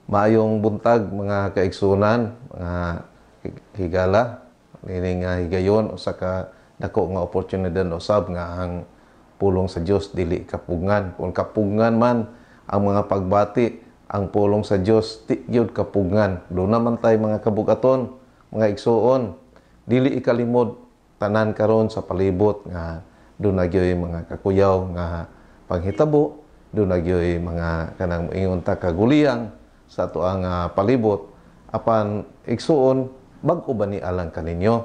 Maayong buntag mga kaigsunan, mga higala, nini nga higayon usa ka dako nga oportunidad usab nga ang pulong sa Dios dili kapungan. Kung kapungan man ang mga pagbati, ang pulong sa Dios di gyud kapungan. Do naman tay mga kabugaton, mga igsuon, dili ikalimod tanan karon sa palibot nga do na gyud mga kakuyaw nga panghitabo, do na gyud mga kanang ingon ta kaguliyang sa ato ang palibot apan igsuon bag-o ba ni alang kaninyo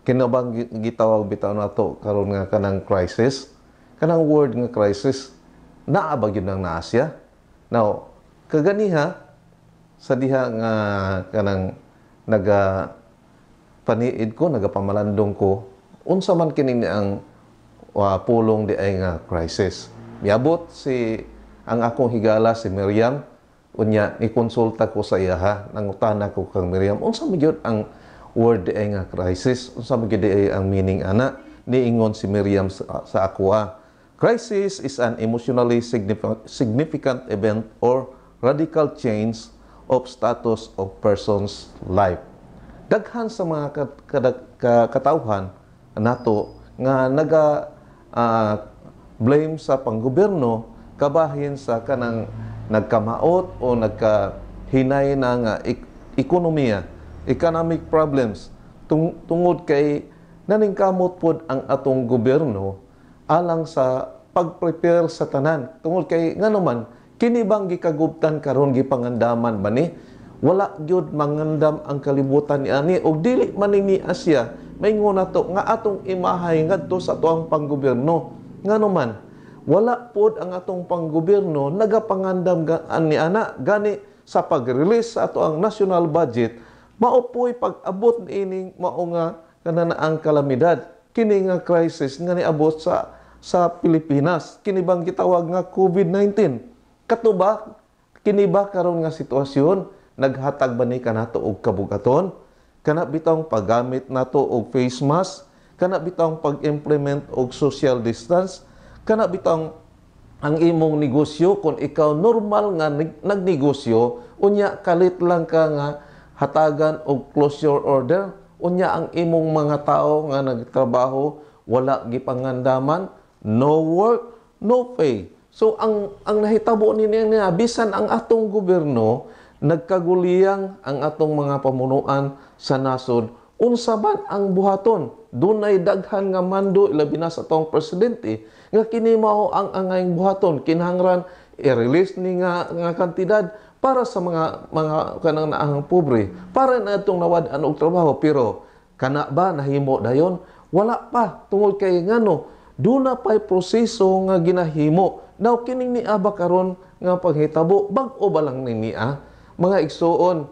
kinabang gitawag bitaw nato karon nga kanang crisis, kanang word nga crisis naa ba gyud nang naasya. Now kaganiha sa diha nga kanang naga paniid ko, nagapamalandong ko unsa man kini ang pulong di ay nga crisis. Miabot si ang akong higala si Miriam. Unya, ikonsulta ko sa iya ha, nangutana ko kang Miriam, unsa mo gyud ang word di ay nga crisis, unsa mo gyud di ay ang meaning ana, niingon si Miriam sa ako ha. Crisis is an emotionally significant event or radical change of status of person's life. Daghan sa mga katawhan nato nga blame sa panggobyerno kabahin sa kanang nagkamaot o nagkahinay na nga ekonomiya, economic problems, tungod kay naningkamot pod ang atong gobyerno alang sa pag-prepare sa tanan. Tungod kay nga naman, kini bang gikagubtan karon gipangandaman ba ni? Wala gyud mangandam ang kalibutan ni ani og dili man ni Asya maingon nato nga atong imahay ngadto sa atoang panggobyerno. Nga naman, wala pod ang atong panggobyerno nagapangandam ni ana gani sa pag-release sa ato ang national budget maupoy pag-abot niining mao nga kananaang kalamidad kini nga crisis nga niabot sa Pilipinas, kini bang gitawag nga COVID-19. Katuba kini ba karon nga sitwasyon naghatag ba ni kanato og kabugaton, kana bitong paggamit nato og face mask, kana bitong pag-implement og social distance, kana bitang ang imong negosyo kung ikaw normal nga nagnegosyo unya kalit lang ka nga hatagan og closure order unya ang imong mga tao nga nagtrabaho wala gipangandaman, no work, no pay. So ang nahitabo ni niya bisan ang atong gobyerno nagkaguliyang ang atong mga pamunuan sa nasod unsa man ang buhaton. Dunay daghan nga mando ilabi na sa atong presidente nga kini mao ang angayng buhaton kinahanglan i-release ni nga kantidad para sa mga kanang naang pobre para na itong nawad-an og trabaho. Pero kana ba nahimo dayon? Wala pa, tungod kay ngano duna pay proseso nga ginahimo. Now kining niya ba karon nga paghitabo bag-o ba lang ni niya mga igsuon,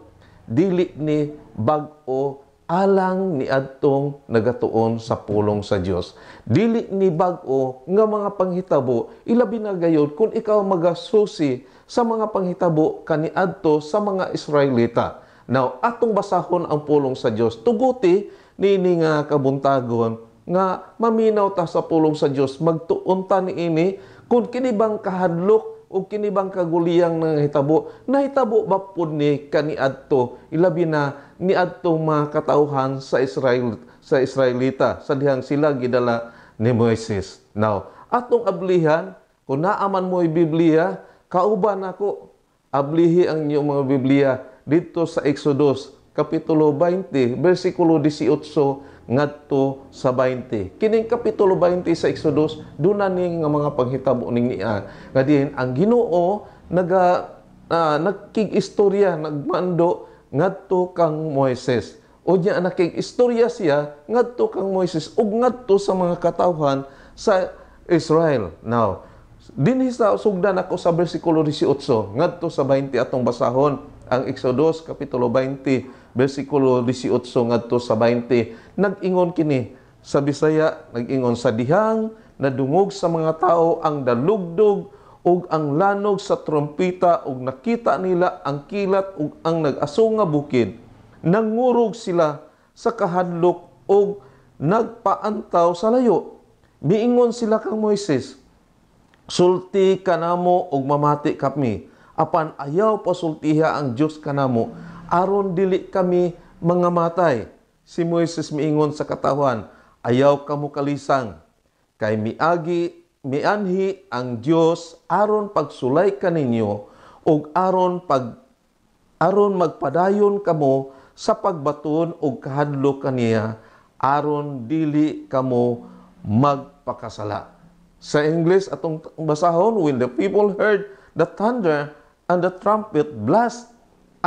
dili ni bag-o alang ni adtong nagatuon sa pulong sa Dios. Dili ni bag-o nga mga panghitabo ilabi na gayud kung ikaw magasusi sa mga panghitabo kaniadto sa mga Israelita. Now atong basahon ang pulong sa Dios, tuguti nini nga kabuntagon nga maminaw ta sa pulong sa Dios, magtuon ta niini kung kini bang kahadlok o kini bang kaguliyang nahitabo ba pud ni kaniadto ilabi na niadto mga katawhan sa Israelita sa dihang sila gidala ni Moises. Now atong ablihan kung naaman mo'y Biblia, kauban ako ablihi ang inyong mga Biblia dito sa Exodus kapitulo 20 bersikulo 18 ngadto sa 20. Kining kapitulo 20 sa Exodus duna ning nga mga panghitabo ning niya nga diin ang Ginoo nagkig-istorya nagmando ngadto kang Moises. O nya nakig-istorya siya ngadto kang Moises ug ngadto sa mga katawhan sa Israel. Now, dinhi sa sugdan ako sa bersikulo 18 ngadto sa 20 atong basahon ang Exodus kapitulo 20 bersikulo 18 ngadto sa 20. Nag-ingon kini sa Bisaya, nag-ingon sa dihang nadungog sa mga tao ang dalugdog ug ang lanog sa trompeta ug nakita nila ang kilat ug ang nag-asong nga bukid. Nangurog sila sa kahadlok ug nagpaantaw sa layo. Miingon sila kang Moises, sulti kanamo og mamati kami. apan ayaw pasultiha ang Dios kanamo aron dili kami mangamatay. Si Moises miingon sa katawan, ayaw kamo kalisang, kay mianhi ang Dios aron pagsulay kaninyo ug aron magpadayon kamo sa pagbaton ug kahadlok kaniya aron dili kamo magpakasala. Sa English atong basahon, when the people heard the thunder and the trumpet blast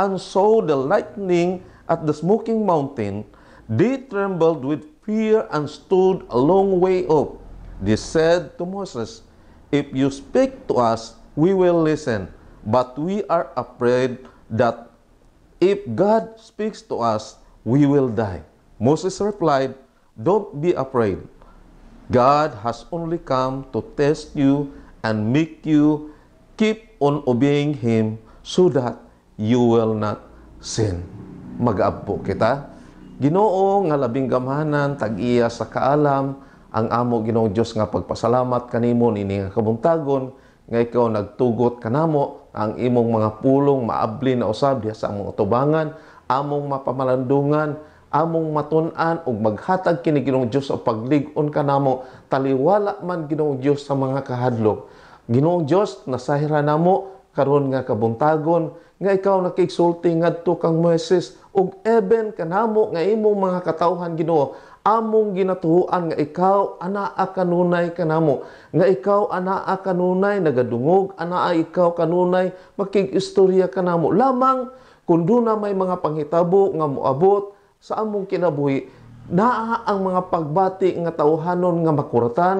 and saw the lightning at the smoking mountain, they trembled with fear and stood a long way off. They said to Moses, "If you speak to us, we will listen, but we are afraid that if God speaks to us, we will die." Moses replied, "Don't be afraid. God has only come to test you and make you keep on obeying Him so that you will not sin." Mag-apo kita. Ginoo nga labing gamhanan tag-iya sa kaalam ang amo Ginoong Dios nga pagpasalamat kanimo nini nga kabuntagon nga ikaw nagtugot kanamo ang imong mga pulong maabli na usab diha sa among utubangan, among mapamalandungan, among matun-an ug maghatag kini Ginoong Dios o paglig-on kanamo taliwala man Ginoong Dios sa mga kahadlok. Ginoong Dios nasahira namo karon nga kabuntagon nga ikaw nakigsulti ngadto kang Moises ug even kanamo nga imong mga katawhan Ginoo among ginatuhuan nga ikaw anaa kanunay kanamo, nga ikaw anaa kanunay nagadungog, anaa ikaw kanunay makig-istorya kanamo lamang kun na may mga panghitabo nga moabot sa among kinabuhi, naa ang mga pagbati nga tawhanon nga makuratan,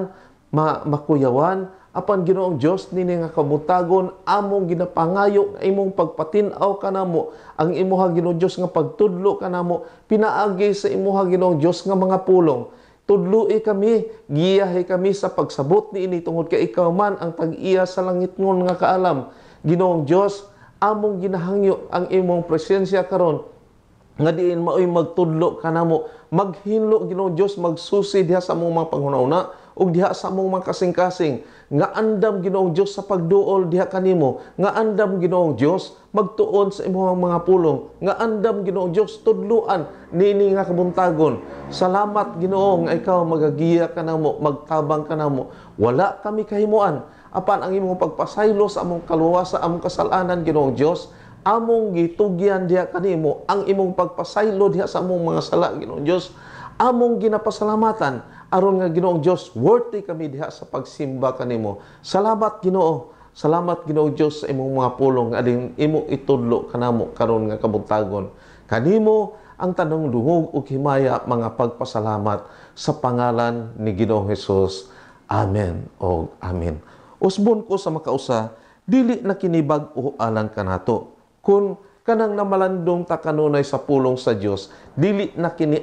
makuyawan apan Ginoong Dios nini nga kabutagon among ginapangayo nga imong pagpatin-aw kanamo ang imuha Ginoong Dios nga pagtudlo kanamo pinaagi sa imuha Ginoong Dios nga mga pulong. Tudloi kami, giyahi kami sa pagsabot niini tungod kay ikaw man ang tag-iya sa langit ngon nga kaalam. Ginoong Dios, among ginahangyo ang imong presensya karon nga diin maoy magtudlo kanamo, maghinlo Ginoong Dios, magsusi diha sa among mga panghunahuna ug diha sa among mga kasing-kasing nga andam Ginoong Dios sa pagduol diha kanimo, nga andam Ginoong Dios magtuon sa imong mga pulong, nga andam Ginoong Dios tudluan nini nga kabuntagon. Salamat Ginoo nga ikaw magagiya kanamo, magtabang kanamo. Wala kami kahimuan apan ang imong pagpasaylo sa among kaluwasa, among kasalanan Ginoong Dios, among gitugyan diha kanimo ang imong pagpasaylo diha sa among mga sala Ginoong Dios, among ginapasalamatan aron nga Ginoong Dios worthy kami diha sa pagsimba kanimo. Salamat Ginoo, salamat Ginoong Dios sa imong mga pulong nga ading imo itudlo kanamo karon nga kabuntagon. Kanimo ang tanong dungog ug himaya mga pagpasalamat sa pangalan ni Ginoong Hesus. Amen o amen. Usbon ko sa makausa, dili na kini bag-o alang kanato. Kung kanang namalandong ta kanunay sa pulong sa Dios, dili na kini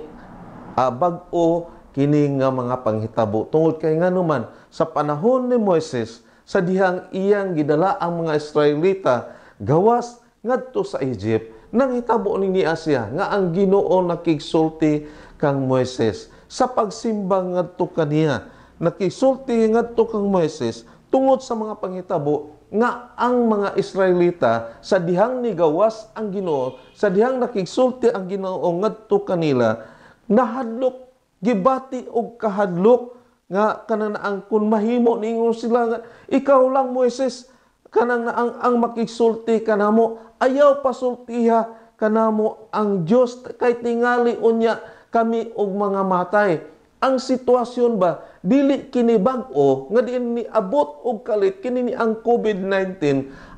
bag-o kini nga mga panghitabo. Tungod kay nganuman sa panahon ni Moises, sa dihang iyang gidala ang mga Israelita gawas ngadto sa Egypt, nanghitabo ni Asya nga ang Ginoo nakigsulti kang Moises sa pagsimba ngadto kaniya. Nakigsulti ngadto kang Moises tungod sa mga panghitabo nga ang mga Israelita sa dihang ni gawas ang Ginoo, sa dihang nakigsulti ang Ginoo ngadto kanila, nahadlok gibati og kahadlok nga kanang ang kun mahimo ningon sila nga ikaw lang Moises kanang ang makigsulti kanamo, ayaw pasultiha kanamo ang Dios kay tingali unya kami og mga matay. Ang sitwasyon ba dili kini bag-o nga diin ni abot og kalit kini ni ang COVID-19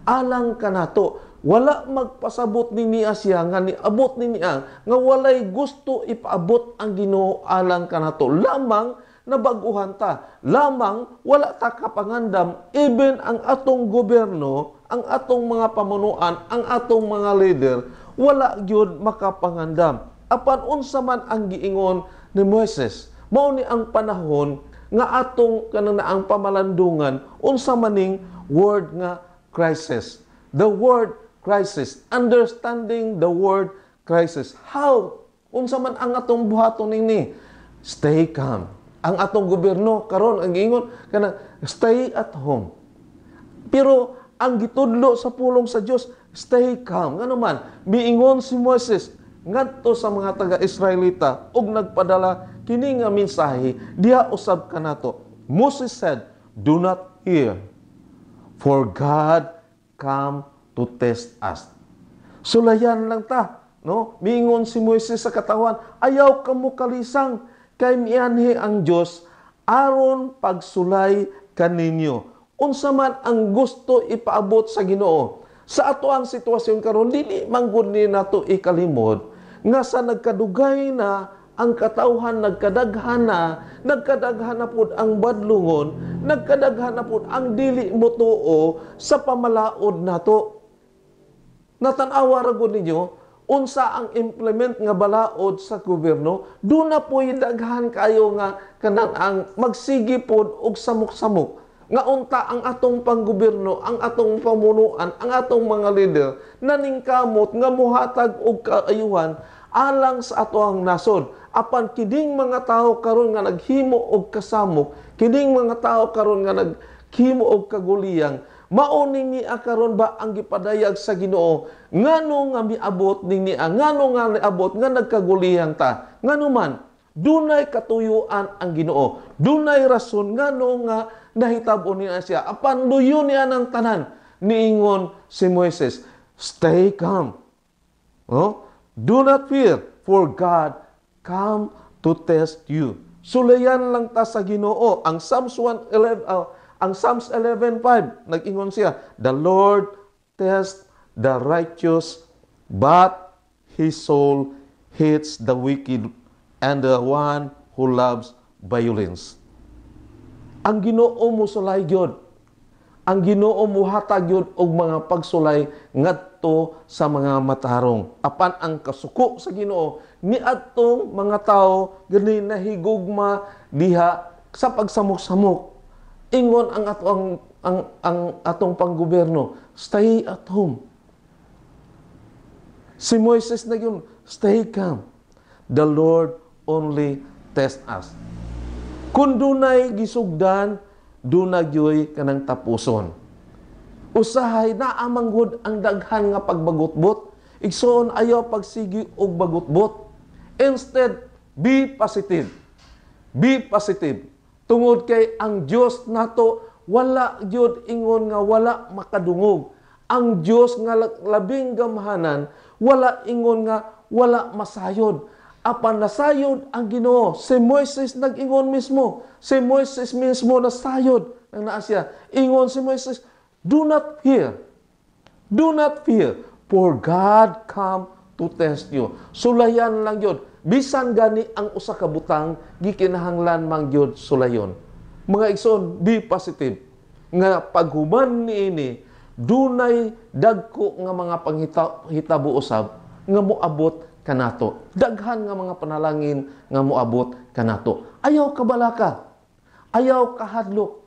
alang kanato. Wala magpasabot ni Asya nga niabot niya nga walay gusto ipaabot ang Ginoo alang kanato. Lamang nabaguhan ta. Lamang wala ta kapangandam. Even ang atong gobyerno, ang atong mga pamunuan, ang atong mga leader, wala gyud makapangandam. Apan unsa man ang giingon ni Moises, mao ni ang panahon nga atong kanang ang pamalandungan unsa maning word nga crisis. The word crisis, understanding the word crisis. How? Unsa man ang atong buhaton nini? Stay calm. Ang atong gobyerno karon ang giingon kana stay at home. Pero ang gitudlo sa pulong sa Dios, stay calm. Nga naman, miingon si Moses ngadto sa mga taga-Israelita ug nagpadala kini nga mensahe diha usab kanato. Moses said, "Do not fear, for God come to test us." Sulayan lang ta, no? Miingon si Moses sa katawan, ayaw kamo kalisang kay mianhi ang Dios aron pagsulay kaninyo. Unsa man ang gusto ipaabot sa Ginoo. Sa ato ang sitwasyon karon dili manggod ni nato ikalimod nga sa nagkadugay na ang katawhan, nagkadaghan na pud ang badlungon, nagkadaghan na pud ang dili motuo sa pamalaod nato. Natanawa ra gud ninyo unsa ang implement nga balaod sa gobyerno, do na po'y daghan kayo nga kanang ang magsigi pod og samok-samok. Nga unta ang atong panggobyerno, ang atong pamunuan, ang atong mga leader, naningkamot nga muhatag og kaayuhan alang sa ato ang nasod. Apan kining mga tao karon nga naghimo og kasamok, kining mga tao karon nga naghimo og kaguliyang, mauning niya karon ba ang gipadayag sa Ginoo ngano nga miabot ning niya, ngano nga niabot nga nagkaguliyang ta, ngano man dunay katuyuan ang Ginoo, dunay rason ngano nga nahitabo niya siya, apan luyo niya ng tanan. Niingon si Moises, stay calm, do not fear, for God come to test you. Sulayan lang ta sa Ginoo. Ang Psalms 11:5 nag-ingon siya, the Lord tests the righteous, but his soul hates the wicked and the one who loves violence. Ang Ginoo mo sulay gyud. Ang Ginoo mo hatag gyud og mga pagsulay ngadto sa mga matarong. Apan ang kasuko sa Ginoo niadtong mga tao gani nahigugma diha sa pagsamok-samok. Ingon ang atong panggobyerno, stay at home. Si Moises na yun, stay calm. The Lord only test us. Kung dunay gisugdan, dunagyoy kanang tapuson. Usahay na amanggod ang daghan nga pagbagutbot. Igsoon ayaw pagsigi og bagutbot. Instead, be positive. Be positive. Tungod kay ang Dios nato wala gyud ingon nga wala makadungog. Ang Dios nga labing gamhanan wala ingon nga wala masayod. Apan nasayod ang Ginoo. Si Moises nag-ingon mismo. Si Moises mismo nasayod nang naa siya. Ingon si Moises, do not fear. Do not fear, for God come to test you. Sulayan lang yun. Bisan gani ang usa ka butang, gikinahanglan mang yun sulayon. Mga igsoon, be positive. Nga paghuman niini, dunay dagko nga mga panghitabo usab nga moabot kanato. Daghan nga mga panalangin nga moabot kanato. Ayaw kabalaka. Ayaw kahadlok.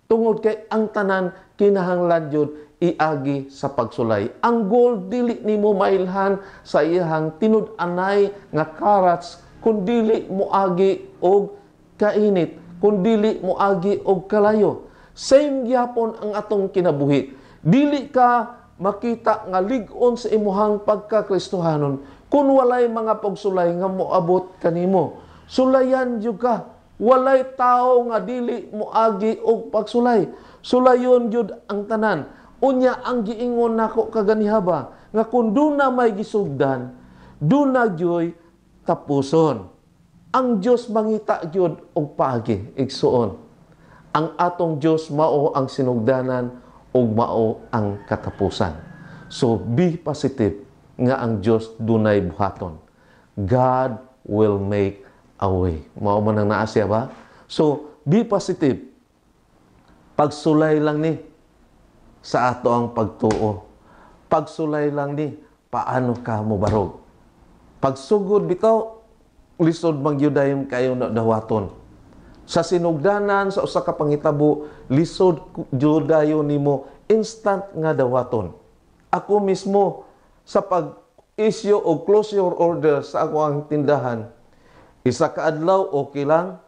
Tungod kay ang tanan kinahanglan jud iagi sa pagsulay. Ang goal dili nimo mailhan sa iyang tinud-anay nga karats kun dili moagi og kainit, kun dili moagi og kalayo. Same gyapon ang atong kinabuhi. Dili ka makita nga lig-on sa imuhang pagkakristohanon kung walay mga pagsulay nga moabot kanimo. Sulayan jud ka. Walay tao nga dili moagi og pagsulay. Sulayon jud ang tanan. Unya ang giingon nako kaganihaba nga kun duna may gisugdan, duna gyoy tapuson. Ang Dios mangita jud og paagi, igsuon. Ang atong Dios mao ang sinugdanan ug mao ang katapusan. So be positive nga ang Dios dunay buhaton. God will make a way. Mao man ang naa siya ba? So be positive. Pagsulay lang ni sa ato ang pagtuo. Pagsulay lang ni paano ka mobarog. Pagsugod bitaw lisod mangyudayon kayo na dawaton. Sa sinugdanan sa usa ka panghitabo lisod judayon nimo instant nga dawaton. Ako mismo sa pag-issue o closure order sa ako ang tindahan, isa ka adlaw okay lang,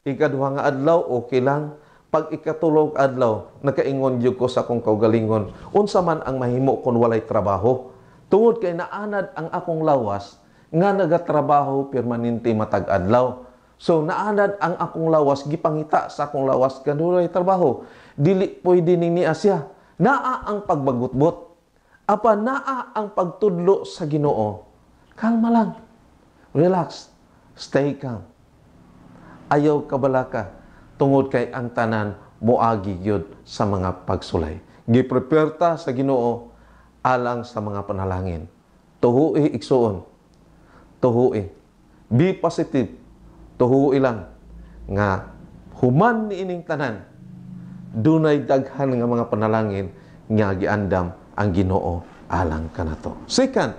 ikaduha nga adlaw okay lang, pag ikatulog adlaw, nakaingon gyud ko sa akong kaugalingon, unsa man ang mahimo kung walay trabaho. Tungod kay naanad ang akong lawas, nga nagatrabaho permanente matag adlaw. So naanad ang akong lawas, gipangita sa akong lawas, kanulay trabaho. Dili pwede ning niya siya. Naa ang pagbagutbot. Apa naa ang pagtudlo sa Ginoo. Kalma lang. Relax. Stay calm. Ayaw kabalaka. Tungod kay ang tanan moagi gyud sa mga pagsulay. Gipreperta sa Ginoo alang sa mga panalangin. Tuhui igsuon. Tuhui. Be positive. Tuhui lang nga human ni ining tanan dunay daghan nga mga panalangin nga giandam ang Ginoo alang kanato. Second,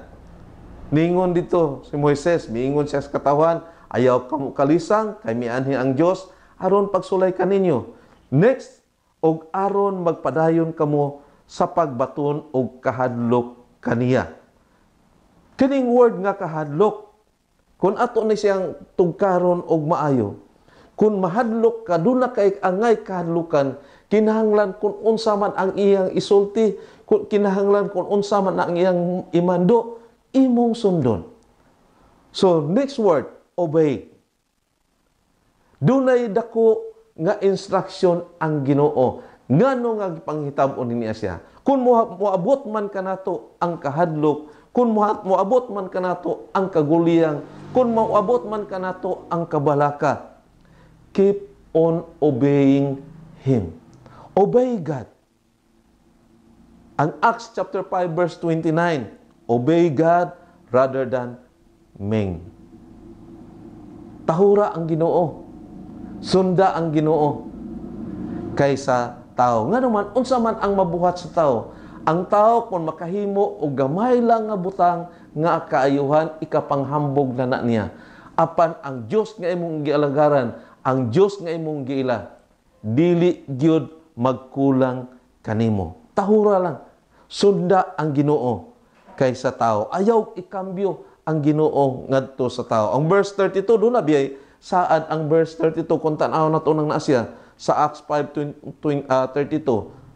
ningon dito si Moises, miingon siya sa katawan, ayaw kamo kalisang kay mianhi ang Dios aron pagsulay kaninyo. Next, og aron magpadayon kamo sa pagbaton og kahadlok kaniya. Kining word nga kahadlok, kung ato ni siyang tugkaron og maayo, kung mahadlok ka, doon na kay angay kahadlukan, kinahanglan kung unsa man ang iyang isulti, kinahanglan kung unsa man ang iyang imando, imong sundon. So, next word, obey. Dunay dako nga instruction ang Ginoo. Ngano nga gipanghitabo niya siya. Kung moabot man kanato ang kahadlok, kung moabot man kanato ang kaguliyang, kung moabot man kanato ang kabalaka, keep on obeying Him. Obey God. Ang Acts chapter 5 verse 29, obey God rather than men. Tahura ang Ginoo. Sunda ang Ginoo kaysa tao. Nga naman, unsa man ang mabuhat sa tao. Ang tao kung makahimo o gamay lang nga butang nga kaayuhan, ikapanghambog na niya. Apan ang Dios nga imong gialagaran, ang Dios nga imong giila, dili gyud magkulang kanimo. Tahura lang. Sunda ang Ginoo kaysa tao. Ayaw ikambyo ang Ginoo ngadto sa tao. Ang verse 32 do na biyay saad ang verse 32 kung tan-aw na to nang nasya sa Acts 5:32.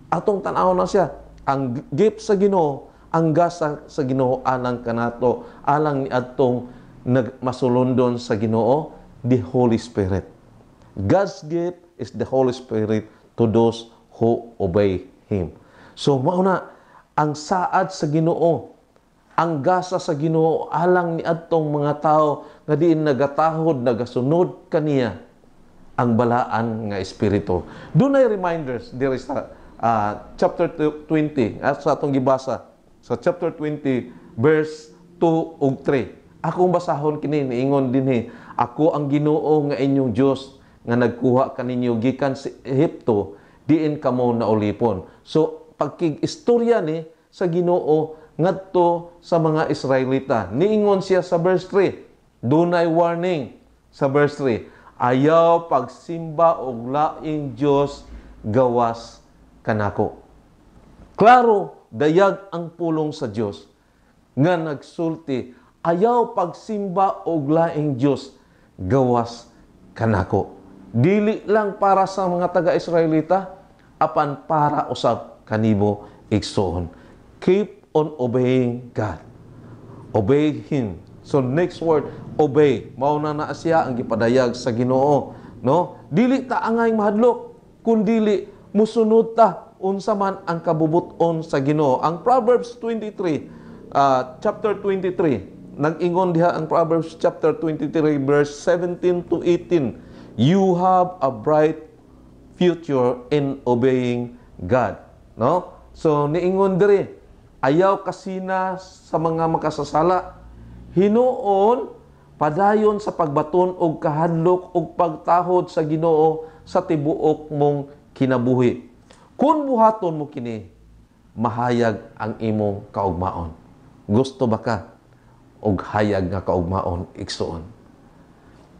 Atong tan-aw na siya ang gift sa Ginoo, ang gasa sa Ginoo alang kanato, alang ni adtong nagmasulondon sa Ginoo, the Holy Spirit. God's gift is the Holy Spirit to those who obey Him. So mauna ang saad sa Ginoo, ang gasa sa Ginoo alang ni adtong mga tao nga diin nagatahod, nagasunod kaniya ang balaan nga espiritu. Dunay reminders diri sa chapter 20 at sa atong gibasa sa chapter 20 verse 2 ug 3. Akong basahon kini niingon dinhi, ako ang Ginoo nga inyong Dios nga nagkuha kaninyo gikan sa Ehipto, diin kamo naulipon. So pagkig-istorya ni sa Ginoo ngadto sa mga Israelita. Niingon siya sa verse 3. Dunay warning sa verse 3. Ayaw pagsimba og laing Dios gawas kanako. Klaro, dayag ang pulong sa Dios nga nagsulti, ayaw pagsimba og laing Dios gawas kanako. Dili lang para sa mga taga-Israelita, apan para usab kanimo igsoon. Keep on obeying God. Obey Him. So next word, obey. Mauna na siya ang gipadayag sa Ginoo, no? Dili ta angay mahadlok, kun dili musunod ta unsa man ang kabubuton sa Ginoo. Ang Proverbs 23, chapter 23, nag-ingon diha ang Proverbs chapter 23 verse 17 to 18. You have a bright future in obeying God, no? So niingon diri, ayaw kasina sa mga makasasala. Hinuon, padayon sa pagbaton og kahadlok og pagtahod sa Ginoo sa tibuok mong kinabuhi. Kung buhaton mo kini, mahayag ang imong kaugmaon. Gusto ba ka og hayag nga kaugmaon igsuon?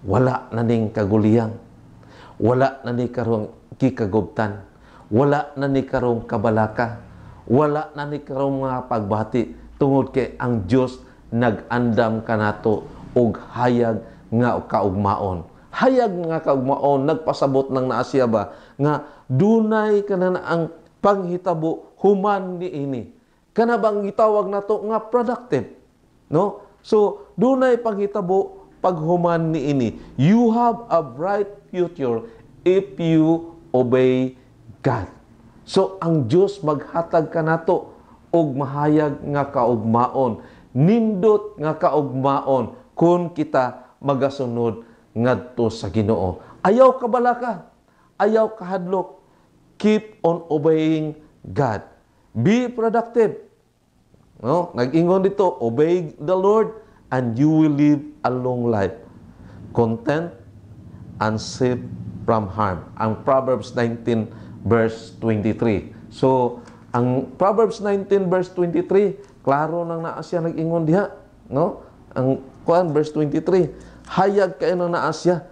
Wala na ning kaguliyang. Wala na ni karong kikagubtan. Wala na ni karong kabalaka. Wala na ni karong mga pagbati tungod kay ang Dios nag-andam kanato og hayag nga kaugmaon. Hayag nga kaugmaon nagpasabot ng naasya ba nga dunay kanana ang panghitabo human ni ini. Kana bang gitawag nato nga productive, no? So dunay panghitabo paghuman ni ini. You have a bright future if you obey God. So ang Dios maghatag kanato og mahayag nga kaugmaon, nindot nga kaugmaon kung kita magasunod ngadto sa Ginoo. Ayaw kabalaka, ayaw kahadlok. Keep on obeying God. Be productive. No? Nag-ingon dito, obey the Lord and you will live a long life, content and safe from harm. Ang Proverbs 19 verse 23. So, ang Proverbs 19 verse 23, klaro nang naa siya nag-ingon diha, no? Ang verse 23, hayag kayo nang naa siya.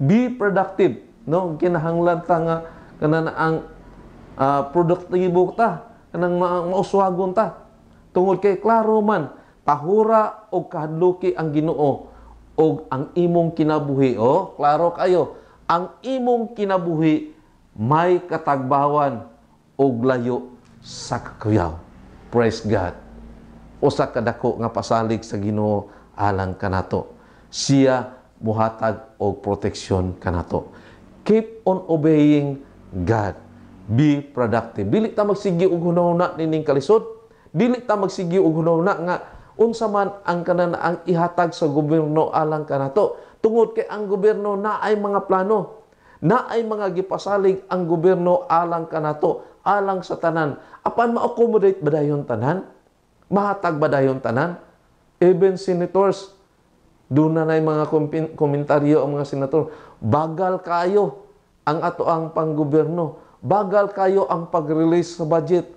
Be productive, no? Kinahanglan ta nga kanana ang produktibo ta, kanang mauswagon ta. Tungod kay klaro man, tahura o kahadluki ang Ginoo o ang imong kinabuhi. O, klaro kayo, ang imong kinabuhi may katagbawan o layo sa kakayaw. Praise God. Usa kadako nga pasalig sa Ginoo alang kanato. Siya muhatag og proteksyon kanato. Keep on obeying God. Be productive. Dili ta magsigi og hunahuna nining kalisod. Dili ta magsigi og hunahuna nga unsa man ang kanana ang ihatag sa gobyerno alang kanato. Tungod kay ang gobyerno naay mga plano, naay mga gipasalig ang gobyerno alang kanato, alang sa tanan. Apan ma-accommodate ba dayon tanan? Mahatag ba dayon tanan? Even senators, doon na mga komentaryo ang mga senator, bagal kayo ang ato ang panggobyerno, bagal kayo ang pag-release sa budget.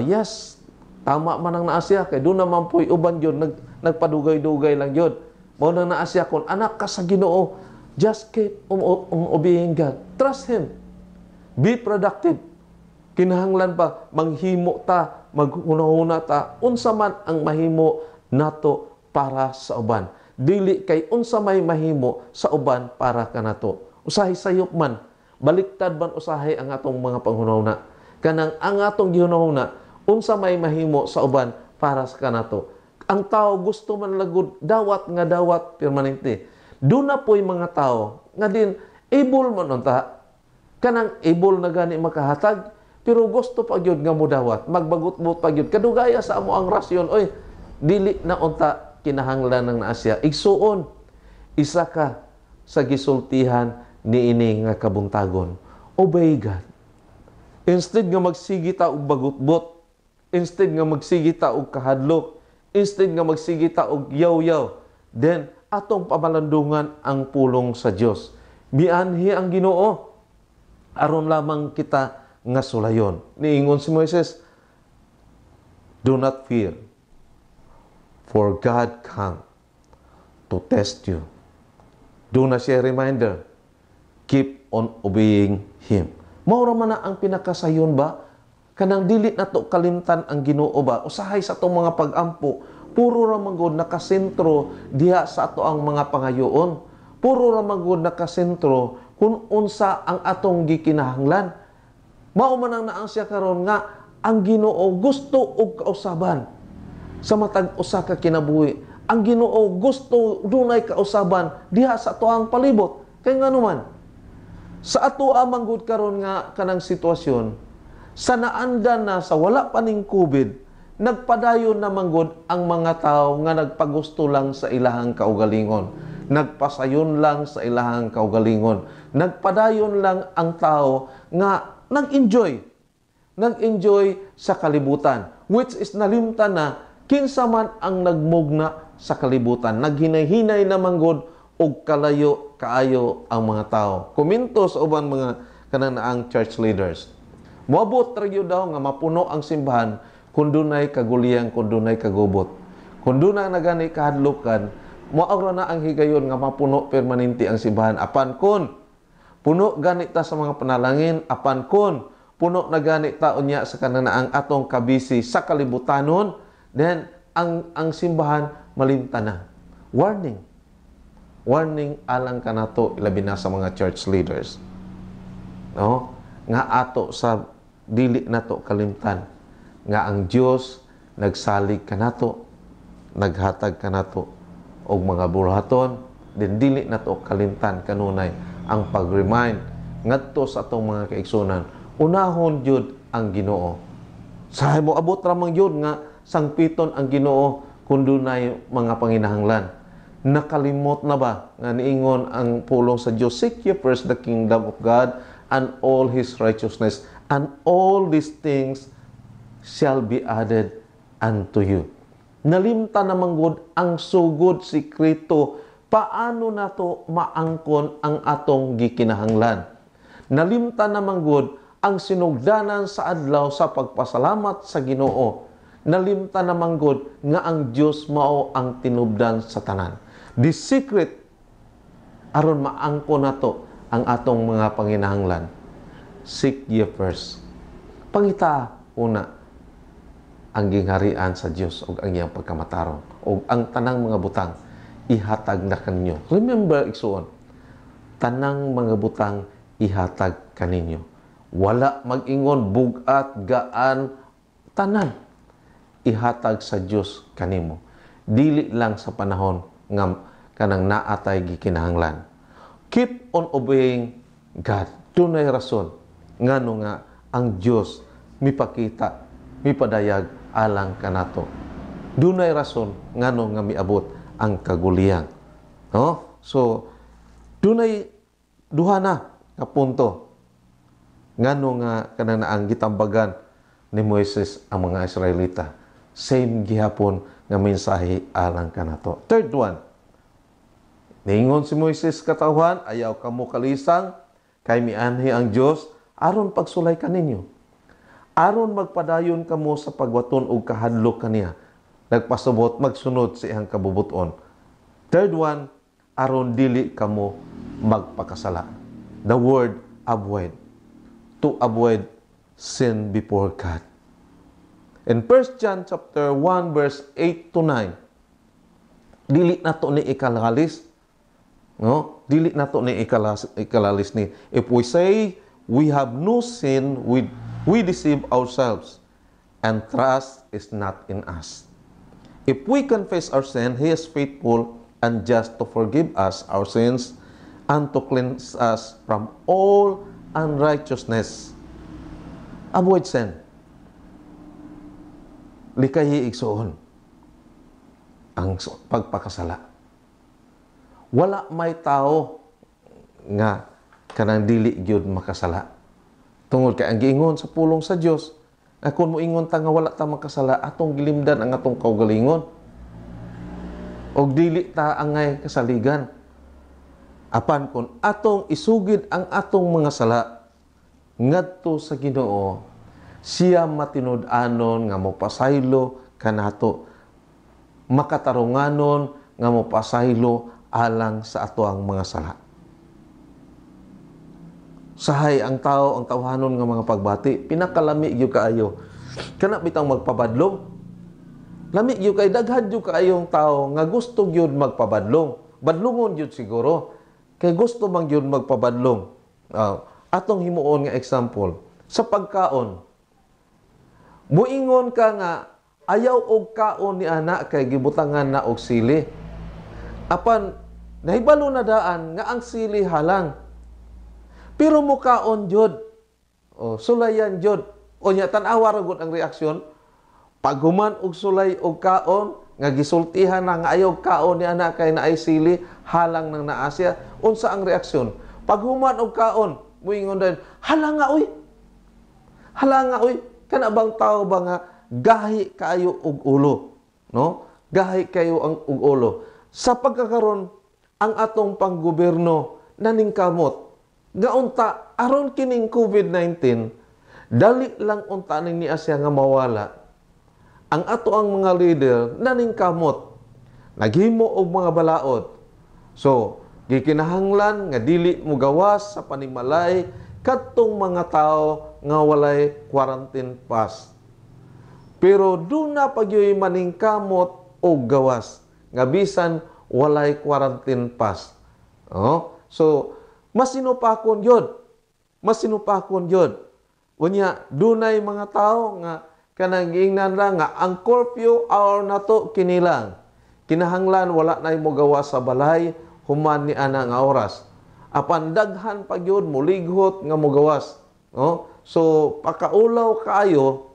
Yes, tama man ang naasya, kay doon naman po'y uban yun, nagpadugay-dugay lang yun. Mao nang naasya kon, anak ka sa Ginoo, just keep obeying God. Trust Him. Be productive. Kinahanglan pa, manghimo ta, maghunahuna ta, unsa man ang mahimo nato para sa uban. Dili kay unsa may mahimo sa uban para kanato. Usahay sayop man, baliktad man usahay ang atong mga panghunahuna. Kanang ang atong gihunahuna, unsa may mahimo sa uban para sa kanato. Ang tao gusto man lagod dawat nga dawat permanente. Doon na po'y mga tao nga din able man unta, kanang able na gani makahatag, pero gusto pa gyud nga modawat, magbagut-but pa gyud kadugaya sa amo ang rasyon. Oy, dili na unta kinahanglan ng naasya. Igsuon, isa ka sa gisultihan ni ini nga kabuntagon. Obey God. Instead nga magsigi ta og bagut-but, instead nga magsigi ta og kahadlok, instead nga magsigi ta og yaw-yaw, then atong pamalandungan ang pulong sa Dios. Mianhi ang Ginoo aron lamang kita nga sulayon. Niingon si Moises, do not fear, for God come to test you. Do na siya reminder, keep on obeying Him. Maura man na ang pinakasayon ba? Kanang dili na to kalimtan ang Ginoo ba? Usahay sa itong mga pag-ampo, puro ramangod nakasentro diha sa ato ang mga pangayoon. Puro ramangod nakasentro kung unsa ang atong gikinahanglan. Mao man ang naang siya karon nga ang Ginoo gusto og kausaban sa matag usa ka kinabuhi. Ang Ginoo gusto dunay kausaban diha sa ato ang palibot. Kay nganuman sa ato manggod karon nga kanang sitwasyon, sa naandan na sa wala pa ning COVID, nagpadayon na manggod ang mga tao nga nagpagusto lang sa ilahang kaugalingon. Nagpasayon lang sa ilahang kaugalingon. Nagpadayon lang ang tao nga nag-enjoy sa kalibutan, which is nalimtan na kinsa man ang nagmugna sa kalibutan. Naghinay-hinay na manggod og kalayo kaayo ang mga tao. Komento sa uban mga kananaang church leaders. Moabot ra gyud daw nga mapuno ang simbahan kung dunay kaguliyang, kung dunay kagubot. Kung dunay nagani kahadlukan, moaura na ang higayon nga mapuno permanente ang simbahan. Apan kun puno ganit ta sa mga panalangin, apan kun puno na ganit ta unya sa kananaang atong kabisi sa kalibutanon, then ang simbahan malimtan na. Warning. Warning alang kanato ilabi na sa mga church leaders. No? nga ato sa dili nato kalimtan nga ang Dios nagsalig kanato, naghatag kanato og mga buhaton, din dili nato kalimtan kanunay ang pag-remind ngadto sa atong mga kaigsunan. Unahon jud ang Ginoo. Sa mo abot ra man jud nga sangpiton ang Ginoo kun dunay mga panginahanglan. Nakalimot na ba nga niingon ang pulong sa Dios, seek ye first the kingdom of God and all His righteousness, and all these things shall be added unto you. Nalimta na manggod ang sugod sikreto paano nato maangkon ang atong gikinahanglan. Nalimta na manggod ang sinugdanan sa adlaw sa pagpasalamat sa Ginoo. Nalimta na manggod nga ang Dios mao ang tinubdan sa tanan. The secret aron maangkon nato ang atong mga panginahanglan. Seek ye first. Pangita una ang gingharian sa Dios ug ang iyang pagkamatarong ug ang tanang mga butang ihatag na kaninyo. Remember, igsuon, tanang mga butang ihatag kaninyo. Wala mag-ingon bugat, gaan, tanan ihatag sa Dios kanimo. Dili lang sa panahon nga kanang naatay gikinahanglan. Keep on obeying God. Dunay rason ngano nga ang Dios mipakita, mipadayag alang kanato. Dunay rason ngano nga miabot ang kaguliyang. No? So dunay duha na ka punto ngano nga kanang naang gitambagan ni Moises ang mga Israelita. Same gihapon nga mensahe alang kanato. Third one, niingon si Moises katawhan, ayaw kamo kalisang, kay mianhi ang Dios aron pagsulay kaninyo. Aron magpadayon kamo sa pagwaton og kahadlok kaniya. Nagpasubot magsunod sa iyang kabubuton. Third one, aron dili kamo magpakasala. The word avoid. To avoid sin before God. In 1 John chapter 1 verse 8 to 9, dili nato ni ikalalis, no? Dili nato ni ikalalis ni. If we say we have no sin, we deceive ourselves, and trust is not in us. If we confess our sin, He is faithful and just to forgive us our sins and to cleanse us from all unrighteousness. Avoid sin. Likahi igsuon ang pagpakasala. Wala may tao nga kanang dili gyud makasala. Tungod kay ang giingon sa pulong sa Dios, na kung moingon ta nga wala ta makasala, atong gilimdan ang atong kaugalingon. Og dili ta angay kasaligan. Apan kung atong isugid ang atong mga sala ngadto sa Ginoo, siya matinud-anon nga mopasaylo kanato, makatarunganon nga mopasaylo alang sa ato ang mga sala. Sahay ang tao, ang tawhanon nga mga pagbati, pinakalami gyud kaayo. Kana bitang magpabadlong. Lami gyud kay daghan gyud kaayong tao nga gusto gyud magpabadlong. Badlongon gyud siguro. Kay gusto man gyud magpabadlong. Atong himuon nga example, sa pagkaon. Muingon ka nga ayaw og kaon ni ana kay gibutangan na og sili. Apan nahibalo na daan nga ang sili halang. Pero mukaon jud. Sulayan jud. O nya tan-awa ra gud ang reaksyon. Paghuman og sulay og kaon nga gisultihan na nga ayaw kaon ni ana kay naay sili halang nang naasya, unsa ang reaksyon? Paghuman og kaon, muingon din, hala nga uy. Hala nga uy. Kana bang tao ba nga gahi kayo og ulo, no? Gahi kayo ang og ulo. Sa pagkakaron ang atong panggobyerno naningkamot. Nga unta aron kining COVID-19, dali lang unta ning niya siya nga mawala. Ang ato ang mga leader naningkamot. Naghimo og mga balaod. So, gikinahanglan nga dili mo gawas sa panimalay kadtong mga tao nga walay quarantine pass. Pero doon na pagyoy maningkamot o gawas nga bisan walay quarantine pass. So, masinupakon yun. masinupakon yun. Unya, dunay mga tao nga kanang giingnan ra nga ang curfew hour na to kinilang. Kinahanglan wala na mo gawa sa balay, human ni ana nga oras. Apan daghan pa gyud mulighot nga mogawas. No? So pakaulaw kaayo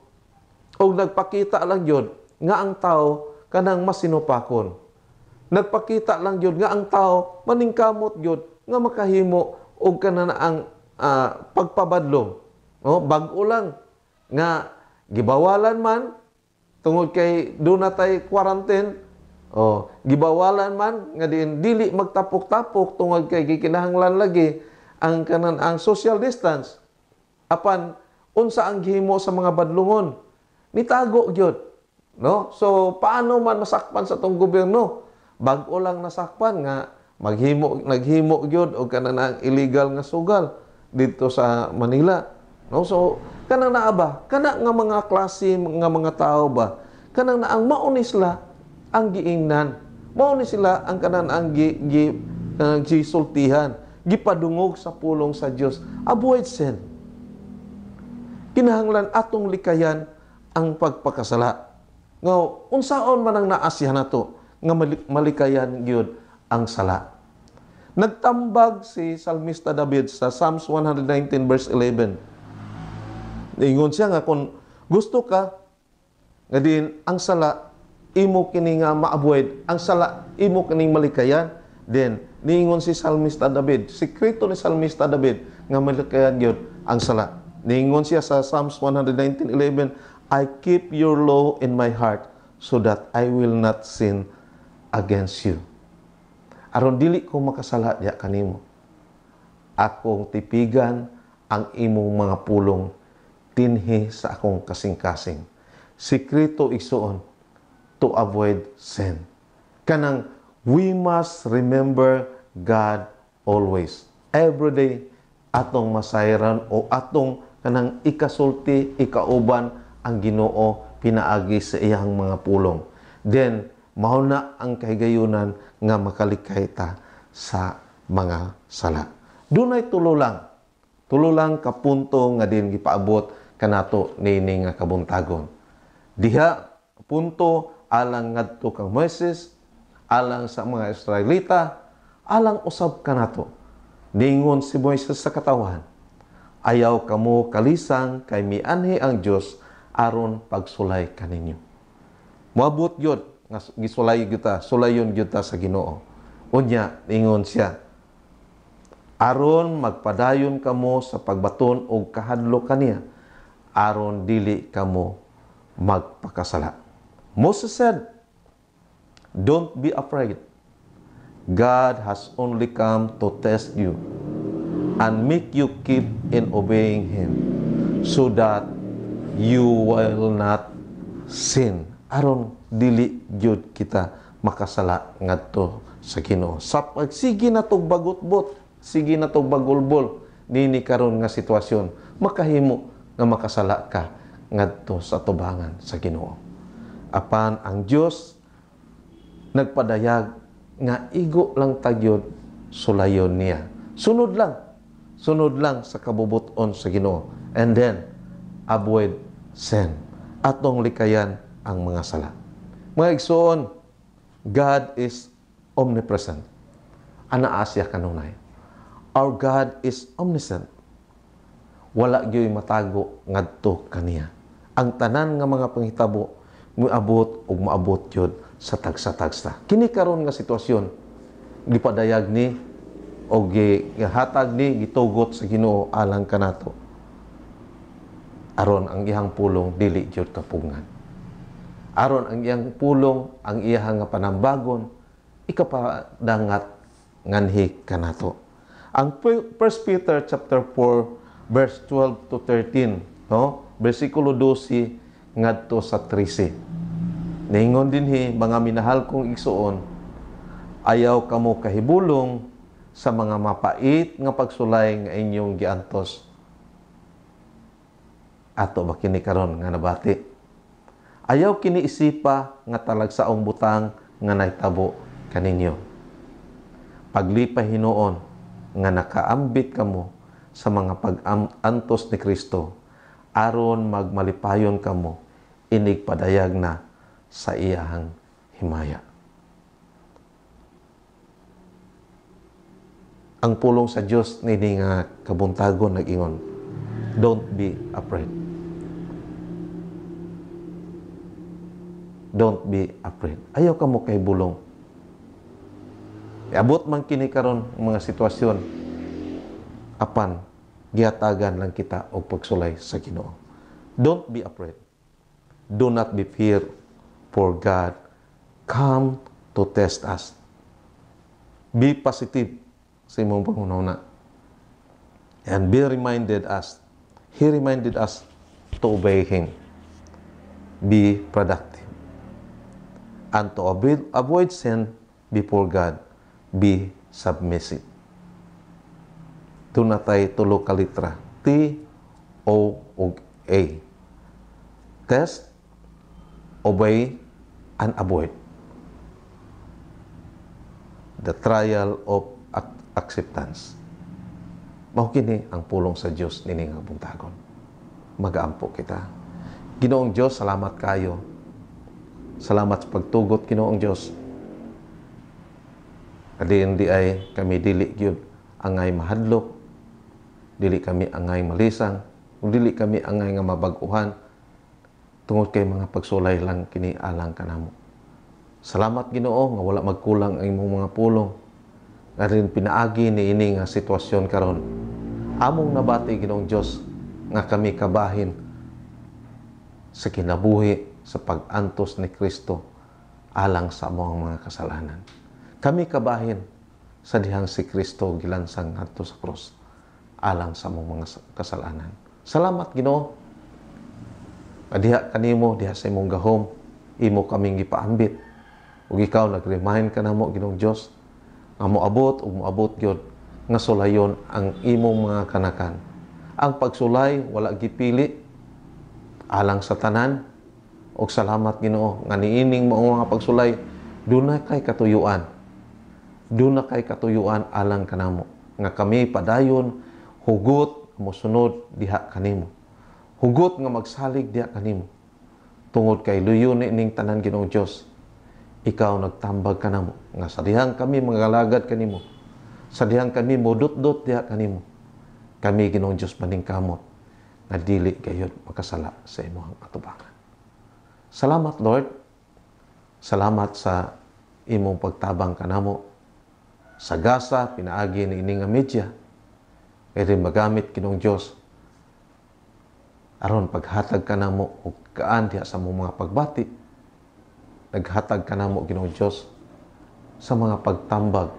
og nagpakita lang gyud nga ang tao kanang masinupakon. Nagpakita lang gyud nga ang tao maningkamot gyud nga makahimo og kanang ang pagpabadlong. No? Bag-o lang nga gibawalan man tungod kay doon na tay quarantine. Gibawalan man nga dili magtapok-tapok tungod kay gikinahanglan lagi ang social distance. Apan unsa ang gihimo sa mga badlungon? Nitago gyud. No? So paano man masakpan sa tong gobyerno? Bag-o lang nasakpan nga naghimo gyud og kanang illegal nga sugal dito sa Manila. No? So kanang naa ba? Kana nga mga klase nga mga tao ba? Kanang naang mauni sila ang giingnan. Mauni sila ang kanang ang gisultihan, gipadungog sa pulong sa Dios. Avoid sin. Kinahanglan atong likayan ang pagpakasala. Nga unsaon man ang naasihan nato nga malikayan gyud ang sala. Nagtambag si Salmista David sa Psalms 119 verse 11. Ingon siya nga kung gusto ka nga din ang sala imo kini nga ma-avoid, ang sala imo kining malikayan, then niingon si Salmista David, sikreto ni Salmista David nga malikayan gyud ang sala. Niingon siya sa Psalms 119:11, I keep your law in my heart so that I will not sin against you. Aron dili ko makasala diya kanimo. Akong tipigan ang imong mga pulong tinhi sa akong kasing-kasing. Sikreto igsuon to avoid sin. Kanang we must remember God always. Every day atong masayran o atong kanang ikasulti, ikauban ang Ginoo pinaagi sa iyang mga pulong. Then mao na ang kahigayunan nga makalikay ta sa mga sala. Dunay tulo lang ka punto nga din gipaabot kanato nini nga kabuntagon. Diha punto alang ngadto kang Moises, alang sa mga Israelita, alang usab kanato. Ningon si Moises sa katawan, ayaw kamo kalisang kay mianhi ang Dios aron pagsulay kaninyo. Moabot gyud nga gisulay kita, sulayon gyud ta sa Ginoo. Unya ningon siya, aron magpadayon kamo sa pagbaton og kahadlok kaniya, aron dili kamo magpakasala. Moses said, don't be afraid. God has only come to test you and make you keep in obeying Him so that you will not sin. Aron dili gyud kita makasala ngadto sa Ginoo. Sa pagsige na tog bagutbot, sige na tog bagulbol nini karon nga sitwasyon, makahimo nga makasala ka ngadto sa tubangan sa Ginoo. Apan ang Dios nagpadayag nga igo lang tagyod sulayon niya. Sunod lang sa kabubuton sa Ginoo. And then avoid sin. Atong likayan ang mga sala. Mga igsoon, God is omnipresent. Anaasya kanunay. Our God is omniscient. Wala gyoy matago ngadto kaniya. Ang tanan nga mga panghitabo moabot ug moabot gyud sa tagsa-tagsa. Kini karon nga sitwasyon gipadayag ni o gihatag ni gitugot sa Ginoo alang kanato. Aron ang iyang pulong dili gyud kapungan. Aron ang iyang pulong, ang iyang nga panambagon ikapadangat nganhi kanato. Ang 1 Peter chapter 4 verse 12 to 13, no? Bersikulo 12 ngadto sa 13. Ningon dinhi mga minahal kong igsuon, ayaw kamo kahibulong sa mga mapait nga pagsulay nga inyong giantos. Ato ba kini karon nga nabati? Ayaw kini isipa nga talagsaong butang nga nahitabo kaninyo. Paglipay hinuon nga nakaambit kamo sa mga pag-antos ni Kristo aron magmalipayon kamo inig padayag na sa iyahang himaya. Ang pulong sa Dios nini nga kabuntagon nag-ingon, don't be afraid. Don't be afraid. Ayaw ka mo kay bulong. Iabot man kini karon mga sitwasyon, apan gihatagan lang kita og pagsulay sa Ginoo. Don't be afraid. Do not be fear, for God come to test us. Be positive sa imong pangunahuna. And He reminded us to obey Him. Be productive. And to avoid sin before God, be submissive. Doon na tayo tulo ka litra. T, O, ug A. Test, obey, and avoid. The trial of acceptance. Mao kini ang pulong sa Dios nini nga buntagon. Magaampo kita. Ginoong Dios, salamat kayo. Salamat sa pagtugot, Ginoong Dios. Hindi ay kami dili gyud angay mahadlok, dili kami angay malisang, dili kami angay nga mabag-uhan tungod kay mga pagsulay lang kini alang kanamo. Salamat Ginoo nga wala magkulang ang imong mga pulong. Nga pinaagi ni ini nga sitwasyon karon. Among nabati Ginoong Dios nga kami kabahin sa kinabuhi sa pag-antos ni Kristo alang sa among mga kasalanan. Kami kabahin sa dihang si Kristo gilansang ngadto sa krus alang sa among mga kasalanan. Salamat Ginoo. Diha kanimo, diha sa imong gahom, imo kaming gipaambit. Ug ikaw nag-remind ka namo Ginoong Dios nga moabot ug moabot gyud nga sulayon ang imong mga kanakan. Ang pagsulay wala gipili alang sa tanan. Og salamat Ginoo nga niining mga pagsulay duna kay katuyuan. Duna kay katuyuan alang kanamo nga kami padayon hugot mosunod diha kanimo. Hugot nga magsalig diha kanimo. Tungod kay luyo ning tanan Ginoong Dios. Ikaw nagtambag kanamo nga sa dihang kami mangalagad kanimo. Sa dihang kami modot-dot diha kanimo. Kami Ginoong Dios maningkamot nga dili gayud makasala sa imong atubangan. Salamat Lord. Salamat sa imong pagtabang kanamo. Sa gasa pinaagi ni ini nga media. Kay rin magamit Ginoong Dios aron paghatag kanamo og kaan diha sa mga pagbati. Naghatag kanamo Ginoong Dios sa mga pagtambag.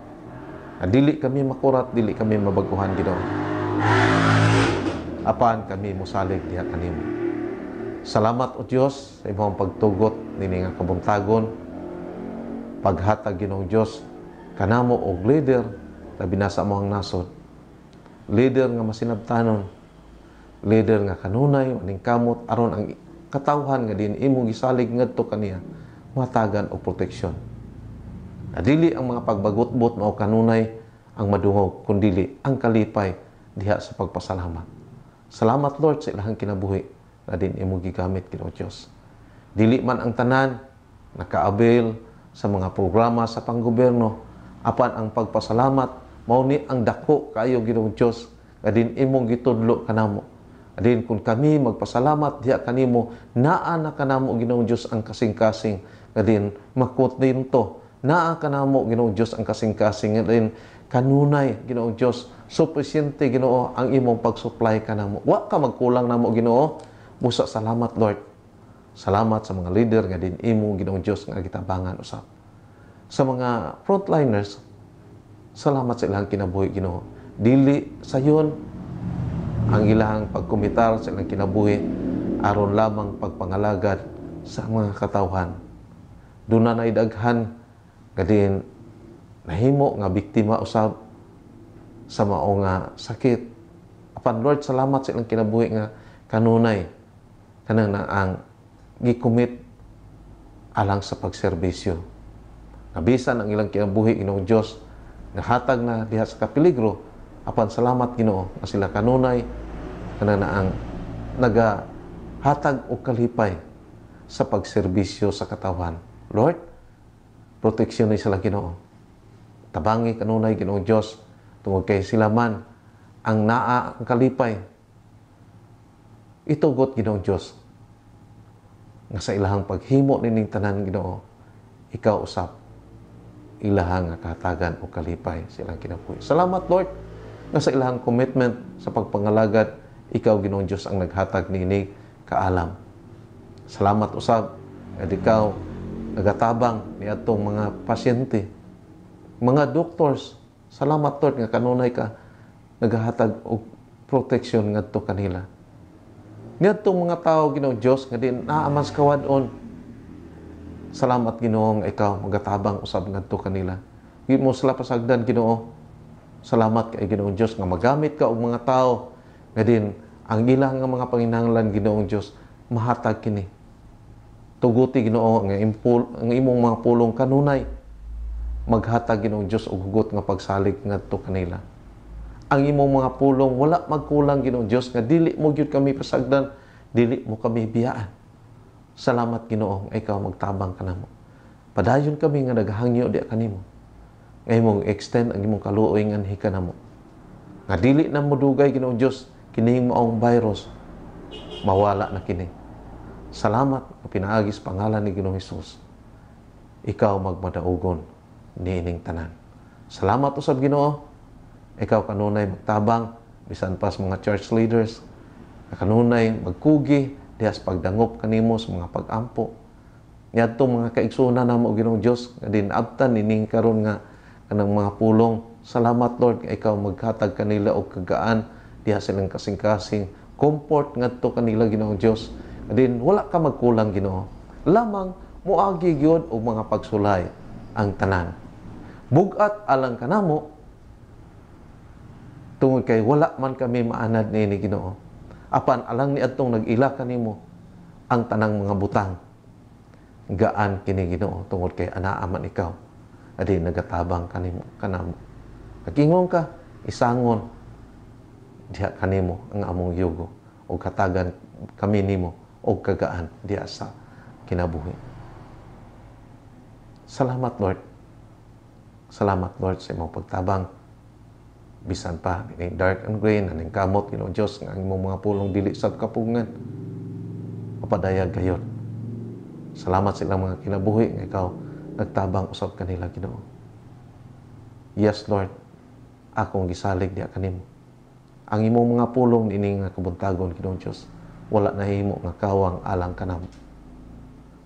Dili kami makurat, dili kami mabaguhan Ginoo. Apan kami mosalig diha kanimo. Salamat o Dios sa imong pagtugot nini nga kabuntagon. Paghatag Ginoong Dios kanamo og leader labi na sa among nasod. Leader nga masinabtanon. Leader nga kanunay aning kamot aron ang katawhan nga din imong gisalig ngadto kaniya matagan og proteksyon. Dili ang mga pagbagutbot mao kanunay ang madungog kundili ang kalipay diha sa pagpasalamat. Salamat Lord sa ilahang kinabuhi na din imong gigamit Ginoo Dios. Dili man ang tanan nakaabil sa mga programa sa panggobyerno, apan ang pagpasalamat mao ni ang dako kayo Ginoo Dios nga din imong gitudlo kanamo. Din kung kami magpasalamat diha kanimo, naa na kanamo Ginoong Dios ang kasing-kasing nga din makutinto. Naa kanamo Ginoong Dios ang kasing-kasing nga din kanunay Ginoong Dios. Suficiente Ginoo ang imong pag-supply kanamo. Wa ka magkulang namo Ginoo. Busa salamat Lord. Salamat sa mga leader nga din imong Ginoong Dios nga gitabangan usab. Sa mga frontliners, salamat sa ilang kinabuhi Ginoo. Dili sayon ang ilang pagkumitar sa ilang kinabuhi aron lamang pagpangalagad sa mga katawhan. Doon na naidaghan kadin nahimo nga biktima usab sa mao nga sakit. Apan Lord, salamat sa ilang kinabuhi nga kanunay kanang na ang gikumit alang sa pagserbisyo. Nabisan ang ilang kinabuhi Ginoong Dios nga hatag na diha sa kapeligro, Apan salamat Ginoo nga sila kanunay kananaang nagahatag og kalipay sa pagserbisyo sa katawan. Lord, proteksyon ni sila Ginoo. Tabangi kanunay Ginoo Dios tungod kay sila man ang naa ang kalipay. Itugot Ginoo Dios nga sa ilahang paghimo nining tanan Ginoo, ikaw usap ilahang nga kahatagan o kalipay silang kinabuhi. Salamat Lord nga sa ilahang commitment sa pagpangalagad, ikaw Ginoo Dios ang naghatag niini kaalam. Salamat usab at ikaw nagatabang ni atong mga pasyente, mga doctors. Salamat Lord nga kanunay ka naghatag og protection ngadto kanila. Ngadtong mga tao Ginoo Dios nga din naaman sa kawadon. Salamat Ginoo nga ikaw magatabang usab ngadto kanila. Di mo sila pasagdan Ginoo. Salamat kay Ginoo Dios nga magamit ka og mga tao nga din ang ilang nga mga panginahanglan Ginoo Dios mahatag kini. Tuguti Ginoo nga ang imong mga pulong kanunay maghatag Ginoo Dios og hugot nga pagsalig ngadto kanila. Ang imong mga pulong wala magkulang Ginoo Dios nga dili mo gyud kami pasagdan, dili mo kami biyaan. Salamat Ginoo nga ikaw magtabang kanamo. Padayon kami nga naghangyo di kanimo. Nga imong extend ang imong kaluoy nga kanamo. Nga dili na mo dugay Ginoo Dios kining maong virus mawala na kini. Salamat nga pinaagi sa pangalan ni Ginoong Hesus. Ikaw magmadaugon niining tanan. Salamat usab Ginoo. Ikaw kanunay magtabang bisan pa sa mga church leaders. Kanunay magkugi diha sa pagdangop kanimo sa mga pag-ampo. Ngadto mga kaigsunan namo Ginoong Dios nga dinabtan nining karon nga kanang mga pulong. Salamat Lord nga ikaw maghatag kanila og kagaan diha silang kasing-kasing. Comfort ngadto kanila Ginoong Dios. Din wala ka magkulang Ginoo. Lamang moagi gyud og mga pagsulay ang tanan. Bugat alang kanamo tungod kay wala man kami maanad ni Ginoo. Apan alang ni adtong nag-ila kanimo ang tanang mga butang. Gaan kini Ginoo tungod kay anaa man ikaw. Adi nagatabang kanamo. Nagingon ka, isangon diha kanimo ang among yugo o katagan kami nimo o kagaan diha sa kinabuhi. Salamat Lord. Salamat Lord sa imong pagtabang. Bisan pa ning dark and gray naning kamot Ginoo Dios nga ang imong mga pulong dili sab kapungan. Mapadayag gayod. Salamat sa ilang mga kinabuhi nga ikaw nagtabang usab kanila Ginoo. Yes Lord, akong gisalig diha kanimo. Ang imong mga pulong niini nga kabuntagon Ginoo Dios, wala nahimo nga kawang alang kanamo.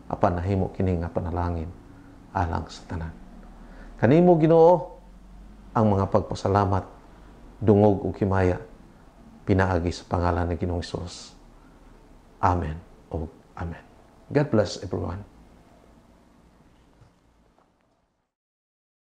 Apan nahimo kini nga panalangin alang sa tanan. Kanimo Ginoo ang mga pagpasalamat, dungog ug himaya pinaagi sa pangalan ni Ginoong Hesus. Amen o Amen. God bless everyone.